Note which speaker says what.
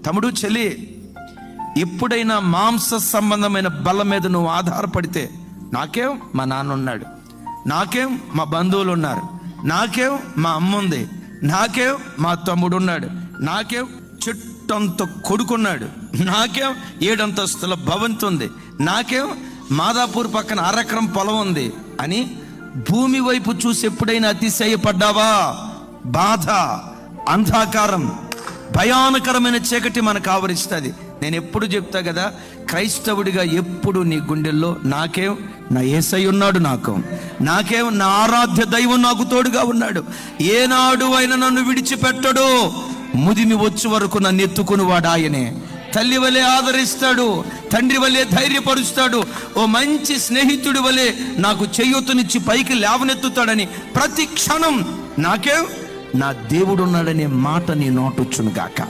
Speaker 1: తమ్ముడు, చెల్లి, ఎప్పుడైనా మాంస సంబంధమైన బలం మీద నువ్వు ఆధారపడితే, నాకేం మా నాన్న ఉన్నాడు, నాకేం మా బంధువులు ఉన్నారు, నాకేం మా అమ్మ ఉంది, నాకేం మా తమ్ముడు ఉన్నాడు, నాకేం చెట్టంత కొడుకున్నాడు, నాకేం 7 అంతస్తుల భవంతి ఉంది, నాకేం మాదాపూర్ పక్కన 1 ఎకరం పొలం ఉంది అని భూమి వైపు చూసి ఎప్పుడైనా అతిశయపడ్డావా? బాధ, అంధకారం, భయానకరమైన చీకటి మనకు ఆవరిస్తుంది. నేను ఎప్పుడు చెప్తా కదా, క్రైస్తవుడిగా ఎప్పుడు నీ గుండెల్లో నాకేం నా యేసయ్య ఉన్నాడు, నాకేం నా ఆరాధ్య దైవం నాకు తోడుగా ఉన్నాడు, ఏనాడు అయినా నన్ను విడిచిపెట్టడు, ముదిమి వచ్చే వరకు నన్ను ఎత్తుకుని వాడు ఆయనే, తల్లి వలె ఆదరిస్తాడు, తండ్రి వలె ధైర్యపరుస్తాడు, ఓ మంచి స్నేహితుడి వలె నాకు చేయూతనిచ్చి పైకి లేవనెత్తుతాడని ప్రతి క్షణం నాకేం నా దేవుడున్నాడనే మాట నీ నోటొచ్చును గాక.